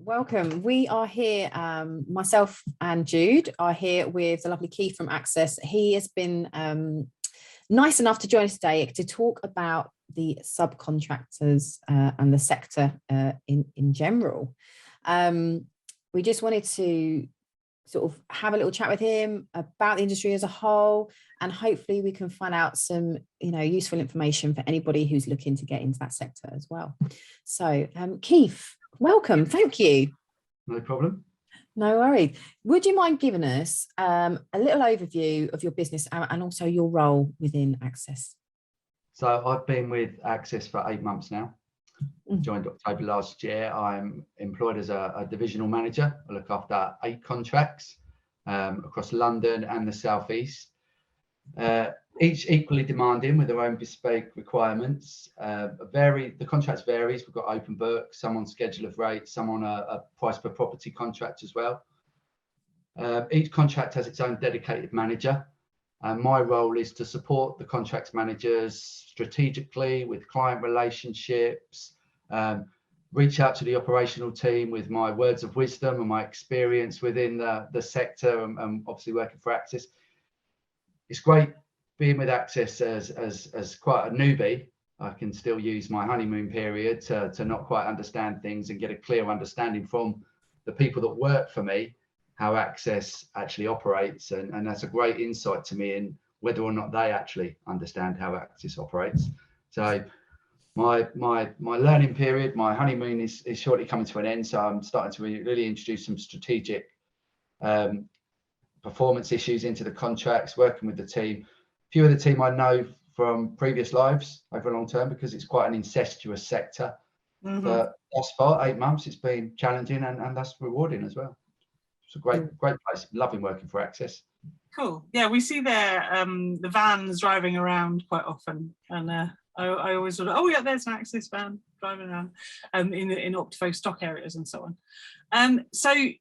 welcome. We are here, myself and Jude are here with the lovely Keith from Access. He has been nice enough to join us today to talk about the subcontractors and the sector in general. We just wanted to sort of have a little chat with him about the industry as a whole, and hopefully we can find out some, useful information for anybody who's looking to get into that sector as well. So, Keith, welcome. Thank you. No problem. No worries. Would you mind giving us a little overview of your business and also your role within Access? So I've been with Access for 8 months now. Joined October last year. I'm employed as a divisional manager. I look after 8 contracts across London and the Southeast. Each equally demanding with their own bespoke requirements. The contracts varies. We've got open book, some on schedule of rates, some on a price per property contract as well. Each contract has its own dedicated manager. And my role is to support the contracts managers strategically with client relationships, reach out to the operational team with my words of wisdom and my experience within the sector and obviously working for Access. It's great being with Access as quite a newbie. I can still use my honeymoon period to not quite understand things and get a clear understanding from the people that work for me how Access actually operates, and that's a great insight to me in whether or not they actually understand how Access operates. So my learning period, my honeymoon is shortly coming to an end, so I'm starting to really introduce some strategic performance issues into the contracts, working with the team. A few of the team I know from previous lives over a long term because it's quite an incestuous sector. But thus far, 8 months, it's been challenging and that's rewarding as well. It's a great place. Loving working for Access. Cool. Yeah, we see the vans driving around quite often, and I always sort of, oh yeah, there's an Access van driving around in Optifo stock areas and so on. So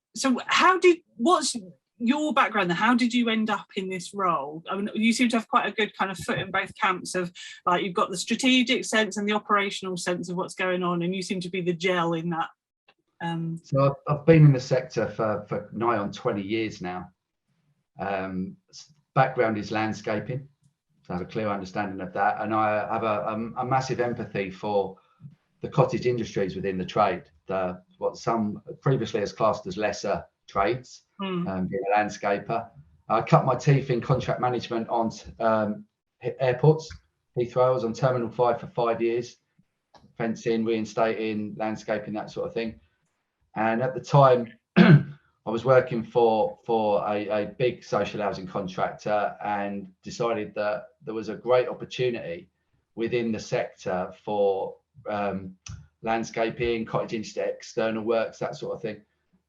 what's your background then? How did you end up in this role? I mean, you seem to have quite a good kind of foot in both camps of, like, you've got the strategic sense and the operational sense of what's going on, and you seem to be the gel in that. So I've been in the sector for nigh on 20 years now. Background is landscaping, so I have a clear understanding of that, and I have a massive empathy for the cottage industries within the trade, what some previously as classed as lesser trades, being a landscaper. I cut my teeth in contract management on airports. Heathrow, I was on Terminal 5 for 5 years, fencing, reinstating, landscaping, that sort of thing. And at the time, I was working for a big social housing contractor and decided that there was a great opportunity within the sector for landscaping, cottage industry, external works, that sort of thing.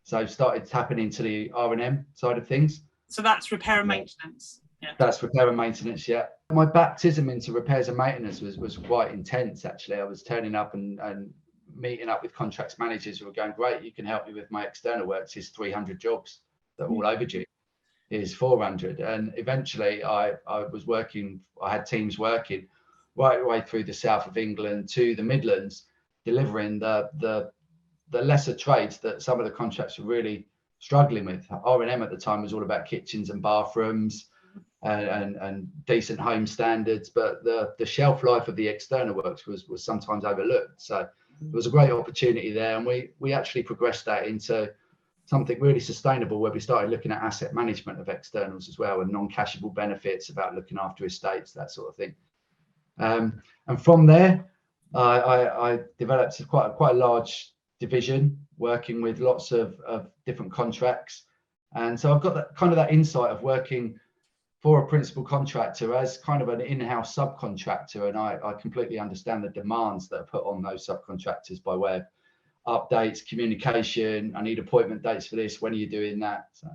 So I started tapping into the R&M side of things. So that's repair and maintenance. Yeah. That's repair and maintenance, yeah. My baptism into repairs and maintenance was quite intense, actually. I was turning up and meeting up with contracts managers who were going, great, you can help me with my external works. Here's 300 jobs that are all overdue. Here's 400. And eventually I had teams working right away through the south of England to the Midlands, delivering the lesser trades that some of the contracts were really struggling with. R&M at the time was all about kitchens and bathrooms and decent home standards, but the shelf life of the external works was sometimes overlooked. So there was a great opportunity there, and we actually progressed that into something really sustainable, where we started looking at asset management of externals as well, and non-cashable benefits about looking after estates, that sort of thing. And from there, I developed quite a large division, working with lots of different contracts, and so I've got that insight of working for a principal contractor as kind of an in-house subcontractor, and I completely understand the demands that are put on those subcontractors by way of updates, communication. I need appointment dates for this. When are you doing that? So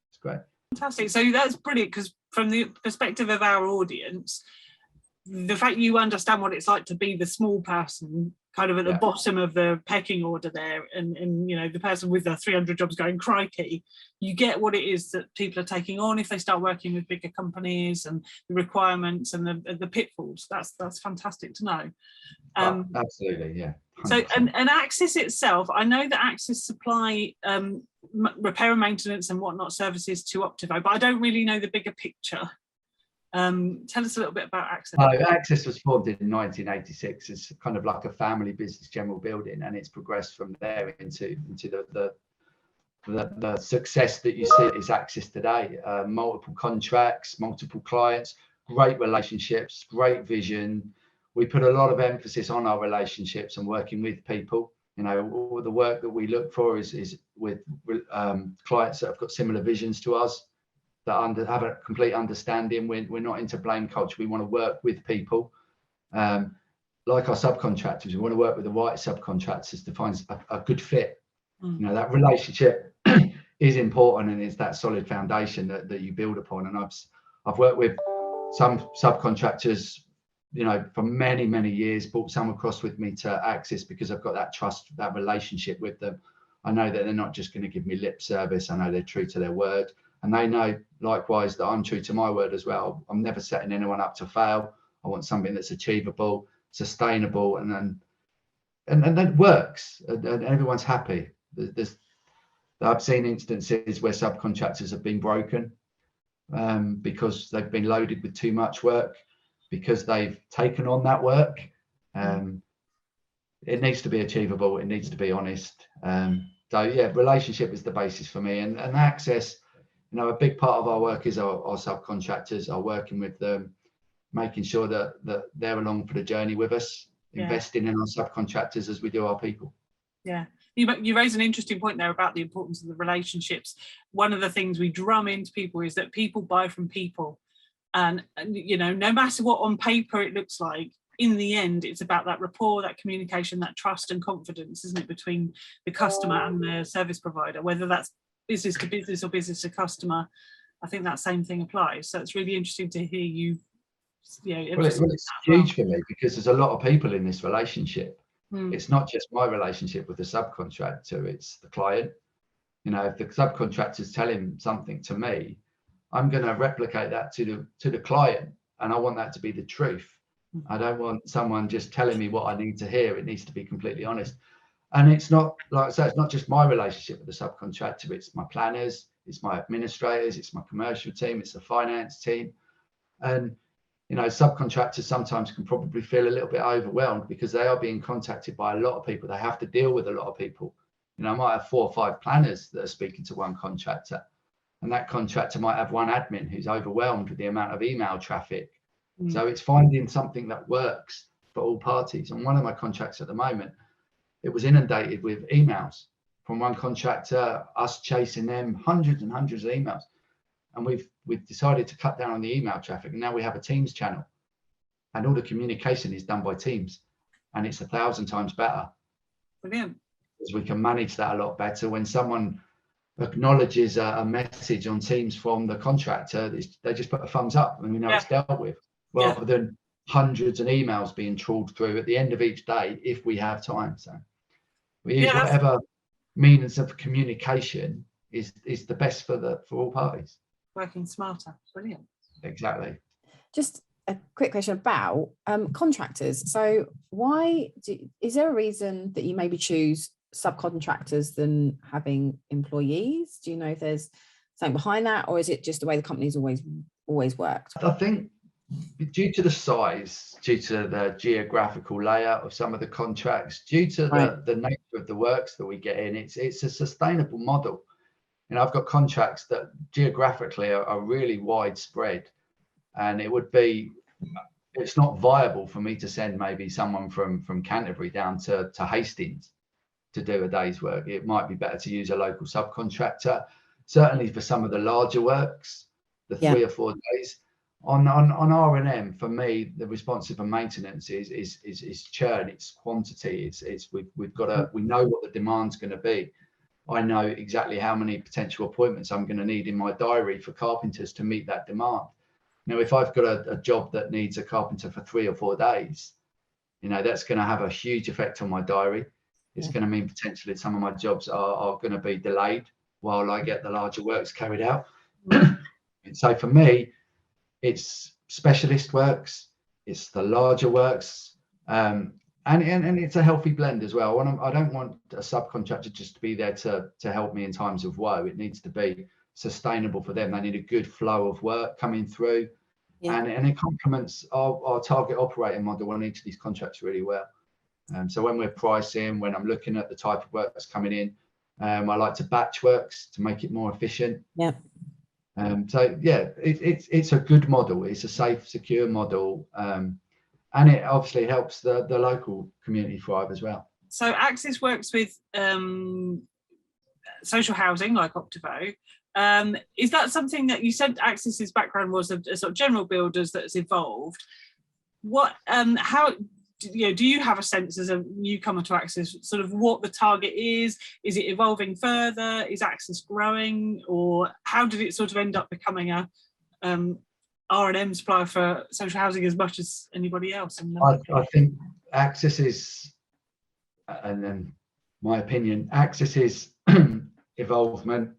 it's great. Fantastic. So that's brilliant, because from the perspective of our audience, the fact you understand what it's like to be the small person kind of at the bottom of the pecking order there, and the person with the 300 jobs going, crikey, you get what it is that people are taking on if they start working with bigger companies, and the requirements and the pitfalls. That's fantastic to know. Absolutely, yeah, So, 100%. and Axis itself, I know that Axis supply repair and maintenance and whatnot services to Optivo, but I don't really know the bigger picture. Tell us a little bit about Axis. Axis was formed in 1986 as kind of like a family business general building, and it's progressed from there into the success that you see is Axis today. Multiple contracts, multiple clients, great relationships, great vision. We put a lot of emphasis on our relationships and working with people. You know, all the work that we look for is with clients that have got similar visions to us, that have a complete understanding. We're not into blame culture. We want to work with people. Like our subcontractors, we want to work with the right subcontractors to find a good fit. You know, that relationship is important, and it's that solid foundation that you build upon. And I've worked with some subcontractors, you know, for many years, brought some across with me to Axis because I've got that trust, that relationship with them. I know that they're not just going to give me lip service. I know they're true to their word, and they know likewise that I'm true to my word as well. I'm never setting anyone up to fail. I want something that's achievable, sustainable, and that works, and everyone's happy. I've seen instances where subcontractors have been broken because they've been loaded with too much work, because they've taken on that work. It needs to be achievable. It needs to be honest. So yeah, relationship is the basis for me. And Access, you know, a big part of our work is our subcontractors, are working with them, making sure that they're along for the journey with us, investing in our subcontractors as we do our people. Yeah. You raise an interesting point there about the importance of the relationships. One of the things we drum into people is that people buy from people. And you know, no matter what on paper it looks like, in the end, it's about that rapport, that communication, that trust and confidence, isn't it, between the customer and the service provider, whether that's business to business or business to customer. I think that same thing applies. So it's really interesting to hear you. Well, it's huge for me because there's a lot of people in this relationship. It's not just my relationship with the subcontractor, it's the client. You know, if the subcontractor's telling something to me, I'm going to replicate that to the client, and I want that to be the truth. I don't want someone just telling me what I need to hear. It needs to be completely honest. And it's not, like I say, it's not just my relationship with the subcontractor, it's my planners, it's my administrators, it's my commercial team, it's the finance team. And you know, subcontractors sometimes can probably feel a little bit overwhelmed because they are being contacted by a lot of people. They have to deal with a lot of people. You know, I might have 4 or 5 planners that are speaking to one contractor, and that contractor might have one admin who's overwhelmed with the amount of email traffic. So it's finding something that works for all parties. And one of my contracts at the moment, it was inundated with emails from one contractor, us chasing them, hundreds and hundreds of emails. And we've decided to cut down on the email traffic, and now we have a Teams channel, and all the communication is done by Teams, and it's 1,000 times better. Brilliant. Because we can manage that a lot better. When someone acknowledges a message on Teams from the contractor, they just put a thumbs up, and we know it's dealt with, rather than hundreds of emails being trawled through at the end of each day if we have time. So we use whatever means of communication is the best for all parties. Working smarter. Brilliant. Exactly. Just a quick question about contractors. So is there a reason that you maybe choose subcontractors than having employees? Do you know if there's something behind that, or is it just the way the company's always worked? I think due to the size, due to the geographical layout of some of the contracts, due to the nature of the works that we get in, it's a sustainable model. You know, I've got contracts that geographically are really widespread, and it's not viable for me to send maybe someone from Canterbury down to Hastings to do a day's work. It might be better to use a local subcontractor, certainly for some of the larger works, the 3 or 4 days. On R&M, for me, the responsive and maintenance is churn, it's quantity, we know what the demand's going to be. I know exactly how many potential appointments I'm going to need in my diary for carpenters to meet that demand. Now, if I've got a job that needs a carpenter for 3 or 4 days, you know, that's going to have a huge effect on my diary. It's going to mean potentially some of my jobs are going to be delayed while I get the larger works carried out. And so for me, it's specialist works, it's the larger works, and And it's a healthy blend as well. I don't want a subcontractor just to be there to help me in times of woe. It needs to be sustainable for them. They need a good flow of work coming through, and it complements our target operating model on each of these contracts really well. So when we're pricing, when I'm looking at the type of work that's coming in, I like to batch works to make it more efficient. Yeah. So yeah, it's a good model. It's a safe, secure model. And it obviously helps the local community thrive as well. So Axis works with social housing like Octavo. Is that something that you said Axis's background was a sort of general builders that's evolved? What, how, do you have a sense as a newcomer to Axis sort of what the target is? Is it evolving further? Is Axis growing? Or how did it sort of end up becoming a R&M supplier for social housing as much as anybody else? I think Axis is, and then my opinion, Axis's evolvement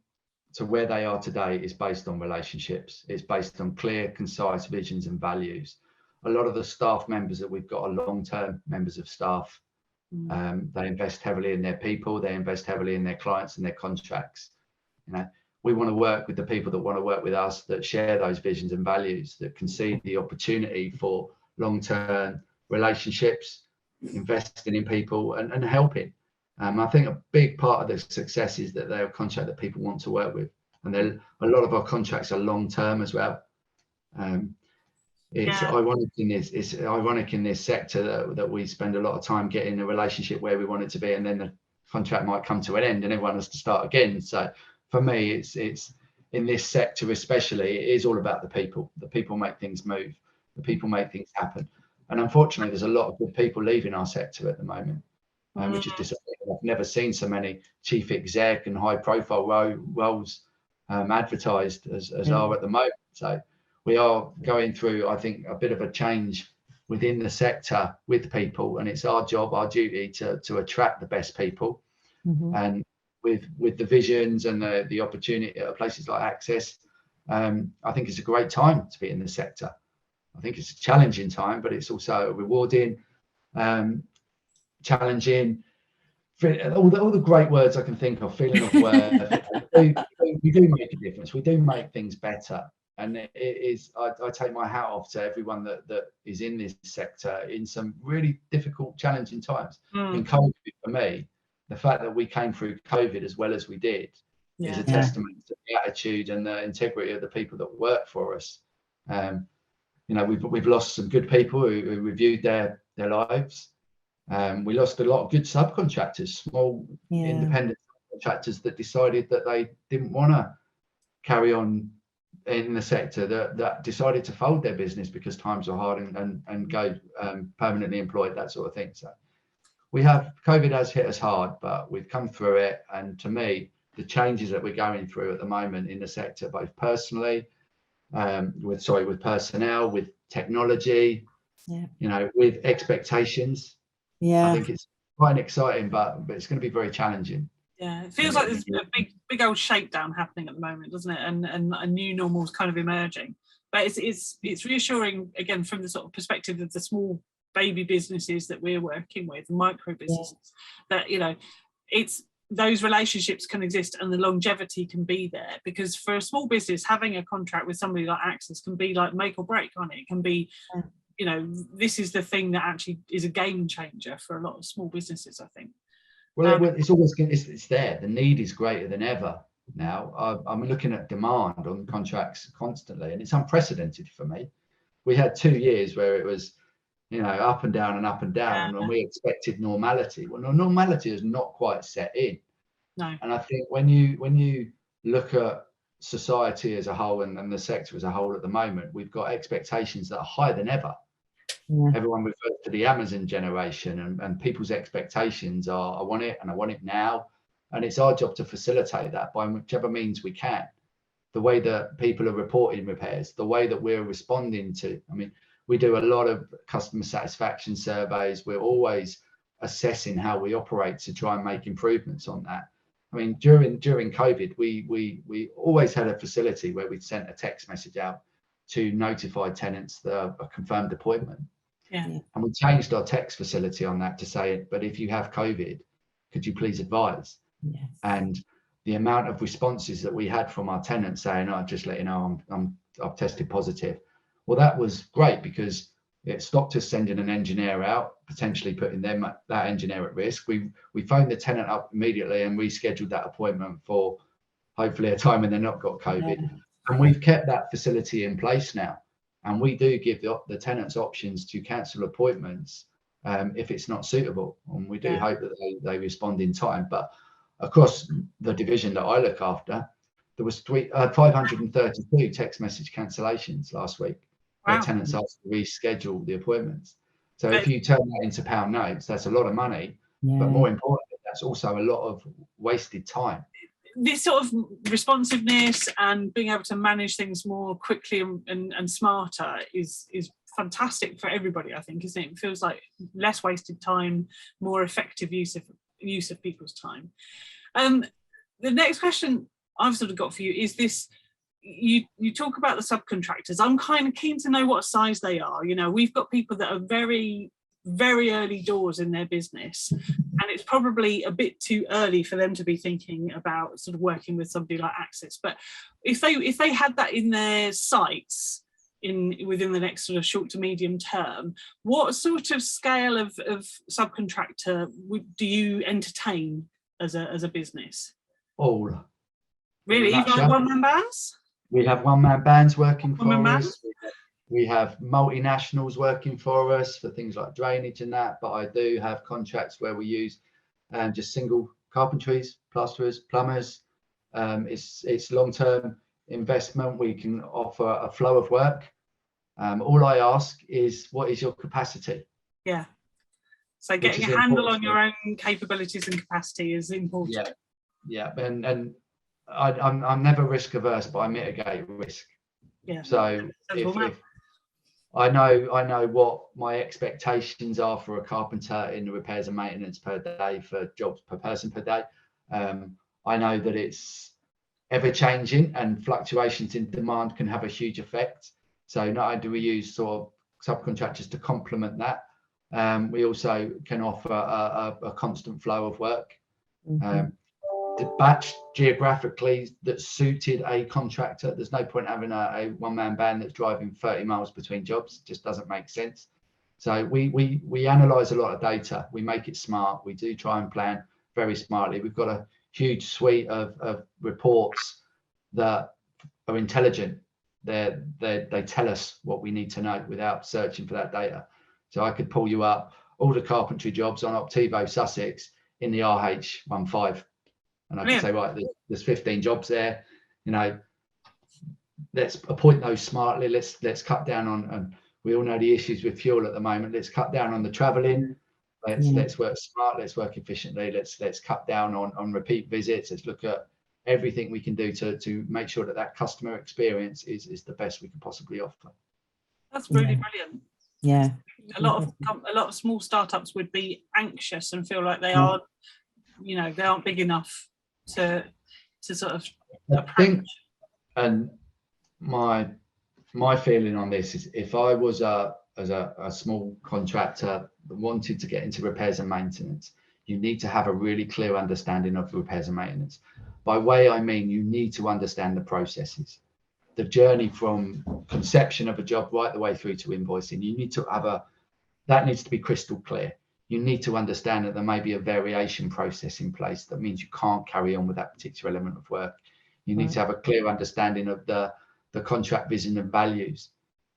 to where they are today is based on relationships. It's based on clear, concise visions and values. A lot of the staff members that we've got are long-term members of staff. They invest heavily in their people. They invest heavily in their clients and their contracts. We want to work with the people that want to work with us, that share those visions and values, that can see the opportunity for long-term relationships, investing in people and helping. I think a big part of the success is that they're a contract that people want to work with. And a lot of our contracts are long-term as well. It's ironic in this sector that we spend a lot of time getting a relationship where we want it to be, and then the contract might come to an end and everyone has to start again. So for me, it's in this sector especially, it is all about the people. The people make things move. The people make things happen. And unfortunately, there's a lot of good people leaving our sector at the moment, which is disappointing. I've never seen so many chief exec and high profile roles advertised as are at the moment. So we are going through, I think, a bit of a change within the sector with people, and it's our job, our duty to attract the best people. And with the visions and the opportunity at places like Access, I think it's a great time to be in the sector. I think it's a challenging time, but it's also rewarding, challenging, all the great words I can think of, feeling of worth. we do make a difference. We do make things better. And it is, I take my hat off to everyone that is in this sector in some really difficult, challenging times. In COVID, for me, the fact that we came through COVID as well as we did is a testament to the attitude and the integrity of the people that work for us. We've lost some good people who reviewed their lives. We lost a lot of good subcontractors, small independent contractors that decided that they didn't want to carry on in the sector, that decided to fold their business because times are hard and go permanently employed, that sort of thing. So COVID has hit us hard, but we've come through it. And to me, the changes that we're going through at the moment in the sector, both personally, with personnel, with technology, with expectations. I think it's quite exciting, but it's going to be very challenging. Yeah, it feels like there's a big old shakedown happening at the moment, doesn't it? And a new normal is kind of emerging. But it's reassuring, again, from the sort of perspective of the small baby businesses that we're working with, micro businesses, that it's those relationships can exist and the longevity can be there. Because for a small business, having a contract with somebody like Access can be like make or break, can't it? It can be, this is the thing that actually is a game changer for a lot of small businesses, I think. Well, it's there. The need is greater than ever now. I'm looking at demand on contracts constantly, and it's unprecedented for me. We had 2 years where it was, up and down and up and down, and we expected normality. Well, normality is not quite set in. No. And I think when you look at society as a whole and the sector as a whole at the moment, we've got expectations that are higher than ever. Everyone refers to the Amazon generation, and people's expectations are, I want it and I want it now. And it's our job to facilitate that by whichever means we can. The way that people are reporting repairs, the way that we're responding to, we do a lot of customer satisfaction surveys. We're always assessing how we operate to try and make improvements on that. During COVID, we always had a facility where we'd sent a text message out to notify tenants a confirmed appointment. Yeah. And we changed our text facility on that to say, but if you have COVID, could you please advise? Yes. And the amount of responses that we had from our tenants saying, "Oh, just let you know, I've tested positive." Well, that was great because it stopped us sending an engineer out, potentially putting that engineer at risk. We phoned the tenant up immediately and rescheduled that appointment for hopefully a time when they're not got COVID. Yeah. And we've kept that facility in place now. And we do give the tenants options to cancel appointments if it's not suitable. And we do hope that they respond in time. But across the division that I look after, there was 532 text message cancellations last week. Wow. Where tenants asked to reschedule the appointments. So if you turn that into pound notes, that's a lot of money. But more importantly, that's also a lot of wasted time. This sort of responsiveness and being able to manage things more quickly and smarter is fantastic for everybody, I think, isn't it? It feels like less wasted time, more effective use of people's time. The next question I've sort of got for you is this. You talk about the subcontractors. I'm kind of keen to know what size they are. You know, we've got people that are very, very early doors in their business, and it's probably a bit too early for them to be thinking about sort of working with somebody like Access. But if they had that in their sights within the next sort of short to medium term, what sort of scale of subcontractor do you entertain as a business? All. Really, even like one-man bands? We have one-man bands working for us. We have multinationals working for us for things like drainage and that. But I do have contracts where we use just single carpentries, plasterers, plumbers. It's long-term investment. We can offer a flow of work. All I ask is, what is your capacity? Yeah. So getting a handle on your own capabilities and capacity is important. Yeah. And I'm never risk averse, but I mitigate risk. Yeah. So if I know what my expectations are for a carpenter in the repairs and maintenance per day, for jobs per person per day. I know that it's ever changing and fluctuations in demand can have a huge effect. So not only do we use sort of subcontractors to complement that, we also can offer a constant flow of work. Batch geographically that suited a contractor. There's no point having a one-man band that's driving 30 miles between jobs. It just doesn't make sense. So we analyze a lot of data. We make it smart. We do try and plan very smartly. We've got a huge suite of reports that are intelligent. They tell us what we need to know without searching for that data. So I could pull you up all the carpentry jobs on Optivo Sussex in the RH15. And I can say, right, there's 15 jobs there. You know, let's appoint those smartly. Let's cut down on we all know the issues with fuel at the moment. Let's cut down on the travelling. Let's work smart. Let's work efficiently. Let's cut down on repeat visits. Let's look at everything we can do to make sure that customer experience is the best we can possibly offer. That's really brilliant. Yeah. A lot of small startups would be anxious and feel like they are, you know, they aren't big enough to sort of approach. And my feeling on this is, if I was a small contractor that wanted to get into repairs and maintenance, you need to have a really clear understanding of repairs and maintenance. By way, I mean you need to understand the processes, the journey from conception of a job right the way through to invoicing. You need to have that needs to be crystal clear. You need to understand that there may be a variation process in place. That means you can't carry on with that particular element of work. You need to have a clear understanding of the contract vision and values.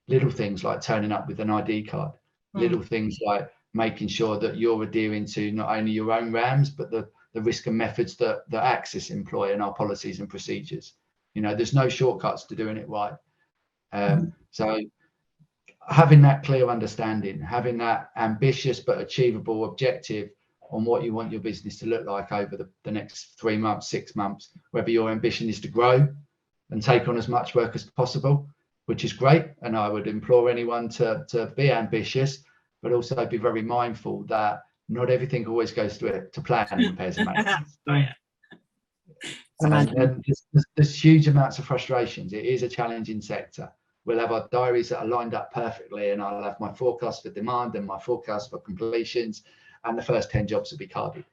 Little things like turning up with an ID card. Little things like making sure that you're adhering to not only your own RAMs, but the risk and methods that Access employ in our policies and procedures. You know, there's no shortcuts to doing it right. So having that clear understanding, having that ambitious but achievable objective on what you want your business to look like over the next 3 months, 6 months, whether your ambition is to grow and take on as much work as possible, which is great. And I would implore anyone to be ambitious, but also be very mindful that not everything always goes to plan in repairs and maintenance. And there's huge amounts of frustrations. It is a challenging sector. we'll have our diaries that are lined up perfectly, and I'll have my forecast for demand and my forecast for completions, and the first 10 jobs will be carded.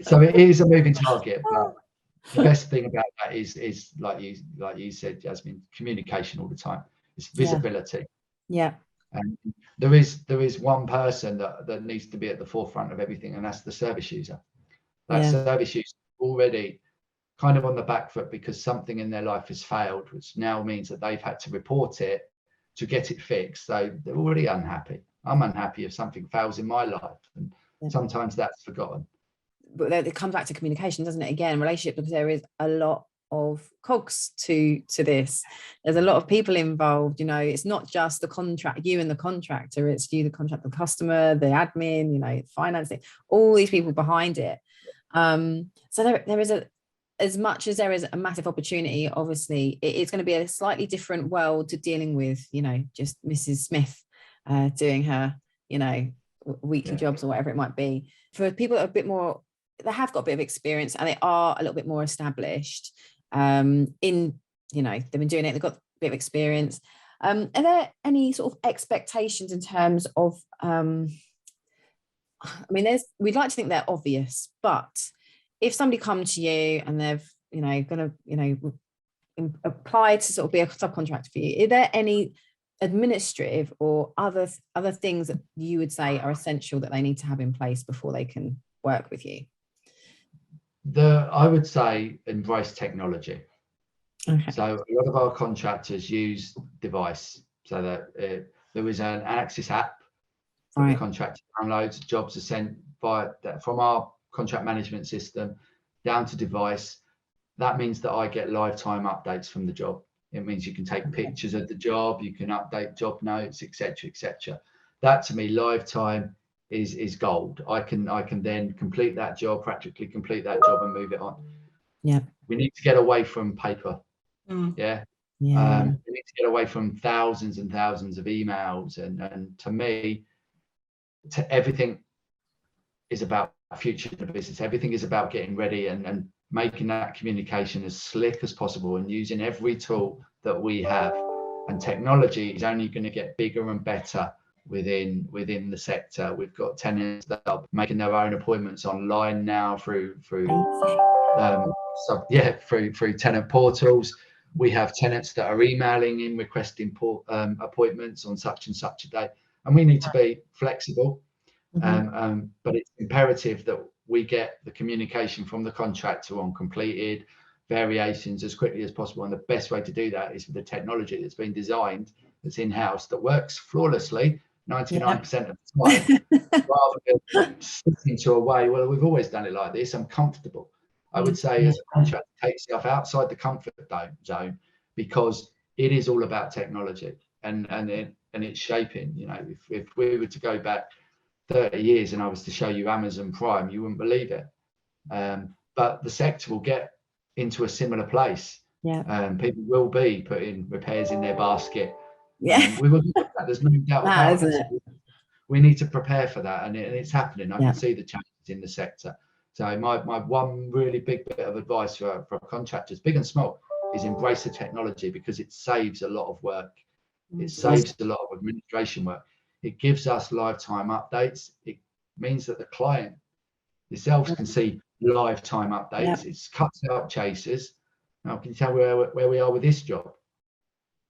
So it is a moving target, but the best thing about that is like you said, Jasmine, communication all the time. It's visibility. Yeah. And there is one person that needs to be at the forefront of everything, and that's the service user. That service user already kind of on the back foot because something in their life has failed, which now means that they've had to report it to get it fixed. So they're already unhappy. I'm unhappy if something fails in my life, and sometimes that's forgotten. But it comes back to communication, doesn't it? Again, relationship, because there is a lot of cogs to this. There's a lot of people involved. You know, it's not just the contract, you and the contractor. It's you, the contractor, the customer, the admin. You know, financing, all these people behind it. So there is as much as there is a massive opportunity, obviously, it's going to be a slightly different world to dealing with, you know, just Mrs. Smith doing her, you know, weekly jobs or whatever it might be. For people that are a bit more, they have got a bit of experience and they are a little bit more established in, you know, they've been doing it, they've got a bit of experience. Are there any sort of expectations in terms of, I mean, we'd like to think they're obvious, but if somebody comes to you and they've, you know, going to, you know, apply to sort of be a subcontractor for you, are there any administrative or other things that you would say are essential that they need to have in place before they can work with you? I would say embrace technology. Okay. So a lot of our contractors use device, so that there is an Axis app that the contractor downloads. Jobs are sent from our contract management system down to device. That means that I get lifetime updates from the job. It means you can take pictures of the job, you can update job notes, etc., etc. That to me, lifetime is gold. I can then complete that job, practically complete that job, and move it on. Yeah. We need to get away from paper. Yeah. We need to get away from thousands and thousands of emails, and to me, everything is about future of the business. Everything is about getting ready and making that communication as slick as possible and using every tool that we have. And technology is only going to get bigger and better within the sector. We've got tenants that are making their own appointments online now through tenant portals. We have tenants that are emailing in requesting appointments on such and such a day, and we need to be flexible. But it's imperative that we get the communication from the contractor on completed variations as quickly as possible. And the best way to do that is with the technology that's been designed, that's in-house, that works flawlessly 99% of the time, rather than sticking to a way, well, we've always done it like this, I'm comfortable. I would say as a contractor, take yourself outside the comfort zone, because it is all about technology and it's shaping. You know, if we were to go back 30 years and I was to show you Amazon Prime, you wouldn't believe it. But the sector will get into a similar place. People will be putting repairs in their basket. We will do that. There's no doubt about it. We need to prepare for that, and it's happening. I can see the changes in the sector. So my one really big bit of advice for contractors, big and small, is embrace the technology, because it saves a lot of work. It saves a lot of administration work. It gives us lifetime updates. It means that the client yourselves can see lifetime updates. It cuts out chasers. Now, can you tell where we are with this job?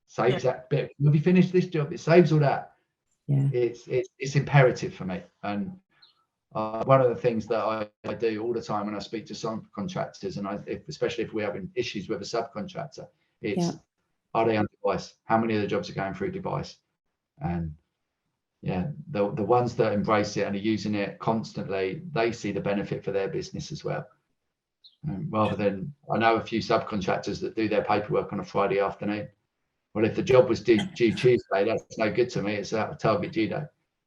Saves that bit. We'll be finished this job. It saves all that. It's imperative for me. And one of the things that I do all the time when I speak to some contractors, and especially if we're having issues with a subcontractor, it's are they on device? How many of the jobs are going through device? And the ones that embrace it and are using it constantly, they see the benefit for their business as well. Rather than, I know a few subcontractors that do their paperwork on a Friday afternoon. Well, if the job was due Tuesday, that's no good to me. It's a target due date.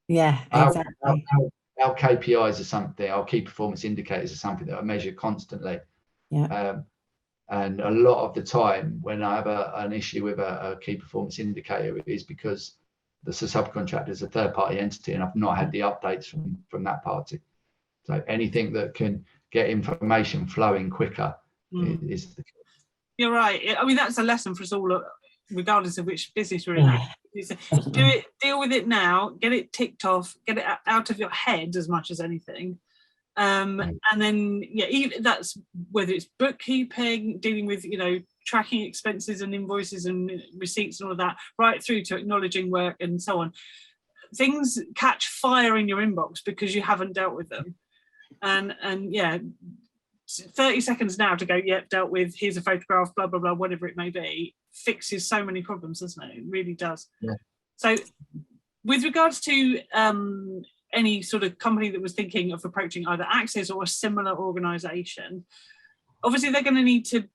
Yeah, exactly. Our KPIs are something, our key performance indicators are something that are measured constantly. And a lot of the time when I have an issue with a key performance indicator, it is because the subcontractor is a third-party entity and I've not had the updates from that party. So anything that can get information flowing quicker is the key. You're right. I mean, that's a lesson for us all regardless of which business we're in. Do it, deal with it now, get it ticked off, get it out of your head as much as anything. And then, even that's whether it's bookkeeping, dealing with, tracking expenses and invoices and receipts and all of that, right through to acknowledging work and so on. Things catch fire in your inbox because you haven't dealt with them. And 30 seconds now to go, yep, dealt with, here's a photograph, blah, blah, blah, whatever it may be, fixes so many problems, doesn't it? It really does. Yeah. So with regards to any sort of company that was thinking of approaching either Access or a similar organisation, obviously they're going to need to,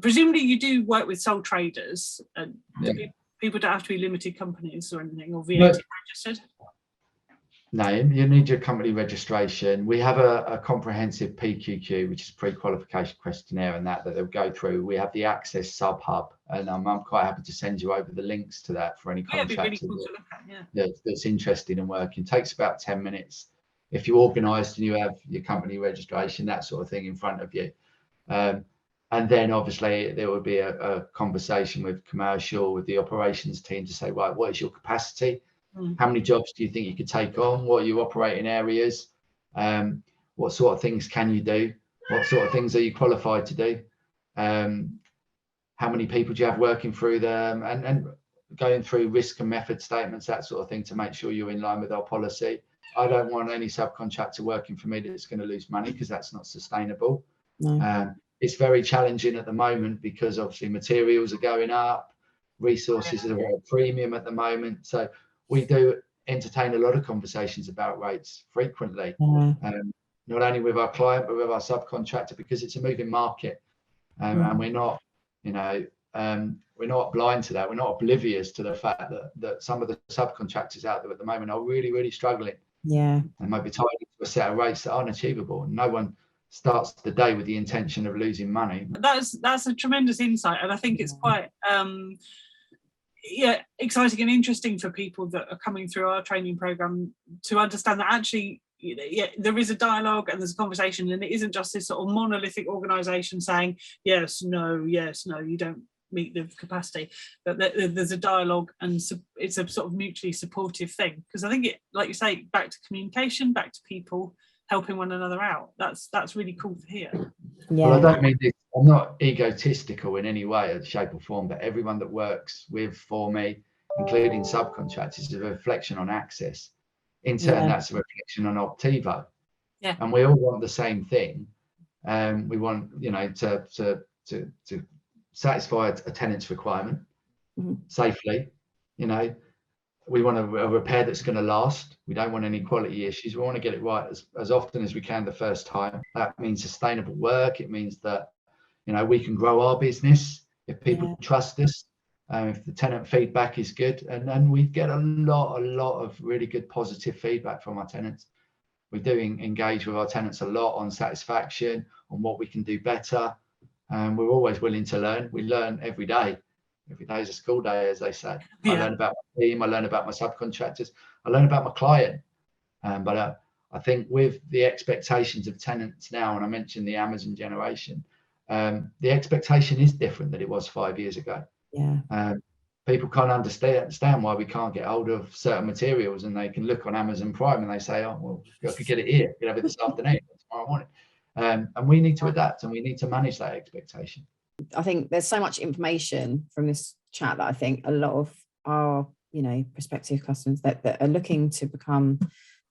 presumably you do work with sole traders, and people don't have to be limited companies or anything, or VAT registered. No, you need your company registration. We have a comprehensive PQQ, which is pre-qualification questionnaire, and that they'll go through. We have the Access Sub Hub, and I'm quite happy to send you over the links to that for any contractor really cool to look at, that's interested in working. It takes about 10 minutes. If you're organised and you have your company registration, that sort of thing in front of you. And then obviously there would be a conversation with commercial, with the operations team to say, right, what is your capacity? How many jobs do you think you could take on? What are your operating areas? What sort of things can you do? What sort of things are you qualified to do? How many people do you have working through them? And going through risk and method statements, that sort of thing, to make sure you're in line with our policy. I don't want any subcontractor working for me that's going to lose money, because that's not sustainable. No. It's very challenging at the moment because obviously materials are going up, resources are at a premium at the moment. So we do entertain a lot of conversations about rates frequently, not only with our client, but with our subcontractor, because it's a moving market. And we're not, we're not blind to that. We're not oblivious to the fact that some of the subcontractors out there at the moment are really, really struggling. Yeah. And might be tied into a set of rates that aren't achievable. And no one starts the day with the intention of losing money. That's a tremendous insight. And I think it's quite exciting and interesting for people that are coming through our training program to understand that actually there is a dialogue and there's a conversation, and it isn't just this sort of monolithic organisation saying yes, no, you don't meet the capacity, but there's a dialogue, and it's a sort of mutually supportive thing. Because I think it, like you say, back to communication, back to people helping one another out. That's really cool to hear. Yeah. Well, I don't mean this, I'm not egotistical in any way, shape or form, but everyone that works for me, including subcontractors, is a reflection on Access. In turn, that's a reflection on Optivo. Yeah. And we all want the same thing. We want, to satisfy a tenant's requirement safely. We want a repair that's going to last. We don't want any quality issues. We want to get it right as often as we can the first time. That means sustainable work. It means that, we can grow our business if people trust us, if the tenant feedback is good. And then we get a lot of really good positive feedback from our tenants. We do engage with our tenants a lot on satisfaction, on what we can do better. We're always willing to learn. We learn every day. Every day is a school day, as they say. I learn about my team, I learn about my subcontractors, I learn about my client. But I think with the expectations of tenants now, and I mentioned the Amazon generation, the expectation is different than it was 5 years ago. Yeah. People can't understand why we can't get hold of certain materials, and they can look on Amazon Prime and they say, oh, well, I could get it here, you have it this afternoon, tomorrow morning. And we need to adapt, and we need to manage that expectation. I think there's so much information from this chat that I think a lot of our, prospective customers that are looking to become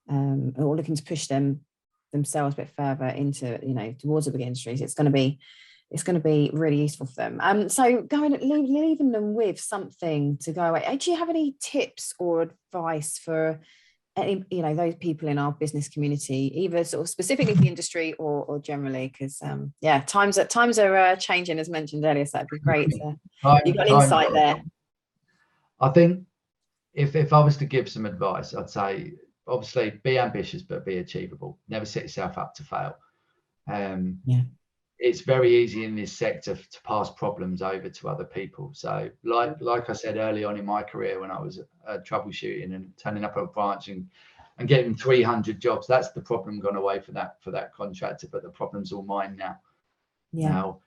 or looking to push themselves a bit further into, towards the big industries, it's going to be really useful for them. So leaving them with something to go away. Do you have any tips or advice for any, those people in our business community, either sort of specifically for the industry or generally? Because times are changing, as mentioned earlier, so that'd be great. You've got insight there. I think if I was to give some advice, I'd say obviously be ambitious, but be achievable. Never set yourself up to fail. It's very easy in this sector to pass problems over to other people. So like I said early on in my career, when I was troubleshooting and turning up at a branch and getting 300 jobs, that's the problem gone away for that contractor, but the problem's all mine now.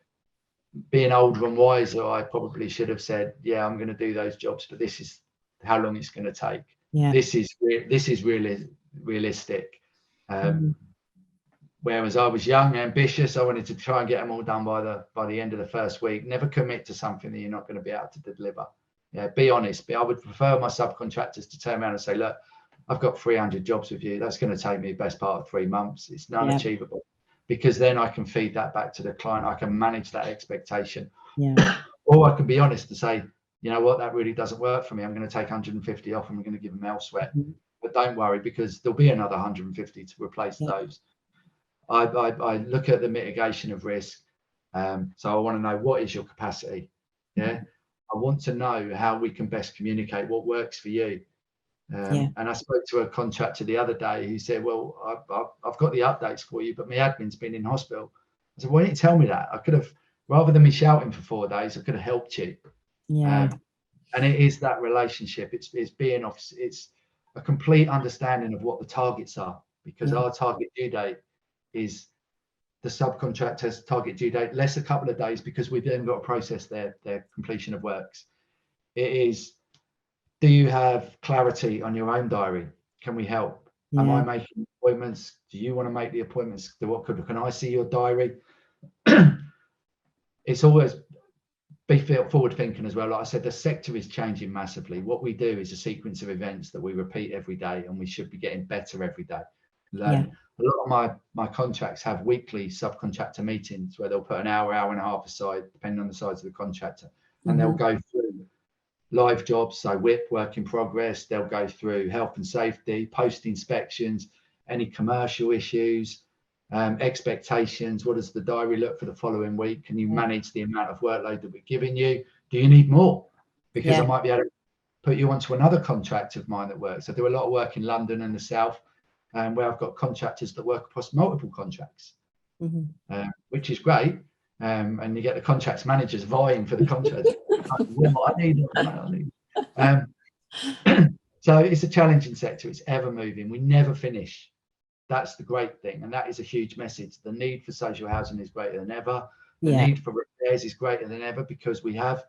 being older and wiser, I probably should have said, yeah, I'm going to do those jobs, but this is how long it's going to take. Yeah. This is really realistic. Whereas I was young, ambitious, I wanted to try and get them all done by the end of the first week. Never commit to something that you're not going to be able to deliver. Yeah, be honest. I would prefer my subcontractors to turn around and say, look, I've got 300 jobs with you. That's going to take me the best part of 3 months. It's unachievable. Because then I can feed that back to the client. I can manage that expectation. Yeah. Or I can be honest to say, you know what, that really doesn't work for me. I'm going to take 150 off and we're going to give them elsewhere. But don't worry, because there'll be another 150 to replace those. I look at the mitigation of risk. So I want to know, what is your capacity? Yeah. I want to know how we can best communicate what works for you. And I spoke to a contractor the other day who said, well, I've got the updates for you, but my admin's been in hospital. I said, why didn't you tell me that? I could have, rather than me shouting for 4 days, I could have helped you. Yeah. And it is that relationship. It's being off. It's a complete understanding of what the targets are, because our target due date is the subcontractor's target due date, less a couple of days, because we've then got to process their completion of works. It is, do you have clarity on your own diary? Can we help? Am I making appointments? Do you want to make the appointments? Can I see your diary? It's always be forward thinking as well. Like I said, the sector is changing massively. What we do is a sequence of events that we repeat every day, and we should be getting better every day. A lot of my contracts have weekly subcontractor meetings where they'll put an hour and a half aside, depending on the size of the contractor, and they'll go through live jobs, so WIP, work in progress. They'll go through health and safety, post inspections, any commercial issues, expectations. What does the diary look for the following week? Can you manage the amount of workload that we're giving you? Do you need more? Because I might be able to put you onto another contract of mine that works. I do a lot of work in London and the South, where I've got contractors that work across multiple contracts, which is great. And you get the contracts managers vying for the contract. I need. So it's a challenging sector. It's ever moving. We never finish. That's the great thing. And that is a huge message. The need for social housing is greater than ever. The need for repairs is greater than ever, because we have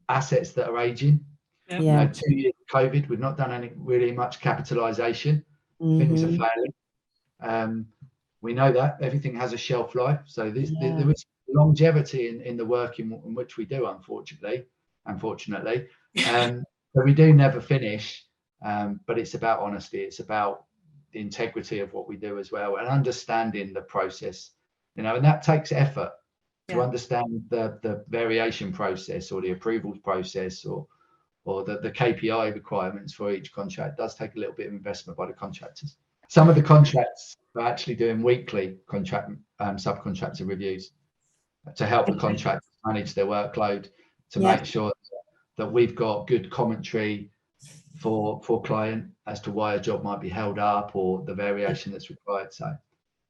assets that are aging. You know, 2 years of COVID, we've not done really much capitalization. Things are failing. We know that everything has a shelf life. So there is longevity in the work in which we do, unfortunately. So we do never finish, but it's about honesty. It's about the integrity of what we do as well, and understanding the process, you know, and that takes effort to understand the variation process, or the approvals process, or the KPI requirements for each contract. It does take a little bit of investment by the contractors. Some of the contracts are actually doing weekly subcontractor reviews to help the contractors manage their workload, to make sure that we've got good commentary for client as to why a job might be held up, or the variation that's required. So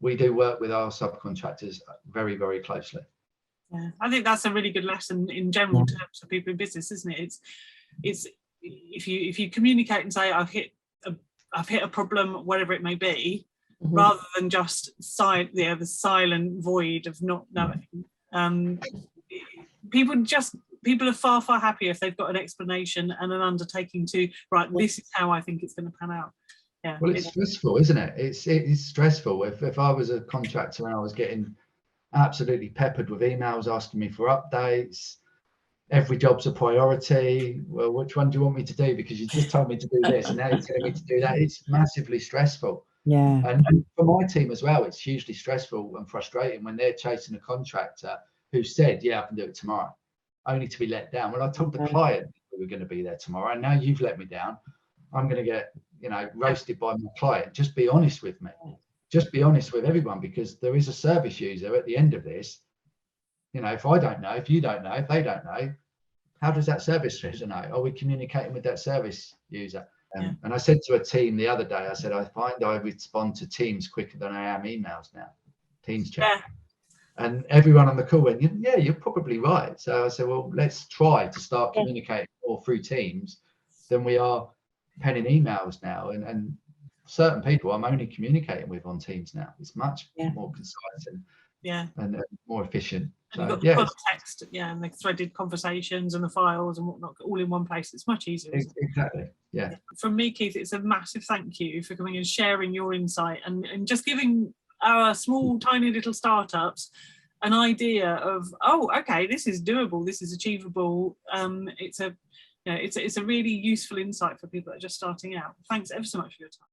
we do work with our subcontractors very, very closely. Yeah, I think that's a really good lesson in general terms for people in business, isn't it? It's if you communicate and say, I've hit a problem, whatever it may be, rather than just the silent void of not knowing. People are far, far happier if they've got an explanation and an undertaking to, this is how I think it's going to pan out. Yeah. Well, it's stressful, isn't it? It's stressful. If I was a contractor and I was getting absolutely peppered with emails asking me for updates, every job's a priority. Well, which one do you want me to do? Because you just told me to do this and now you're telling me to do that. It's massively stressful. Yeah. And for my team as well, it's hugely stressful and frustrating when they're chasing a contractor who said, yeah, I can do it tomorrow, only to be let down. Well, I told the client we were going to be there tomorrow, and now you've let me down. I'm going to get, roasted by my client. Just be honest with me. Just be honest with everyone, because there is a service user at the end of this. If I don't know, if you don't know, if they don't know, how does that service user know? Are we communicating with that service user? And I said to a team the other day, I said, I find I respond to Teams quicker than I am emails now. Teams chat. Yeah. And everyone on the call went, yeah, you're probably right. So I said, well, let's try to start communicating more through Teams than we are penning emails now. And certain people I'm only communicating with on Teams now. It's much more concise and more efficient. And So, you've got the context, and the threaded conversations and the files and whatnot all in one place. It's much easier. Exactly. Yeah. From me, Keith, it's a massive thank you for coming and sharing your insight and just giving our small, tiny little startups an idea of, oh, okay, this is doable, this is achievable. It's a really useful insight for people that are just starting out. Thanks ever so much for your time.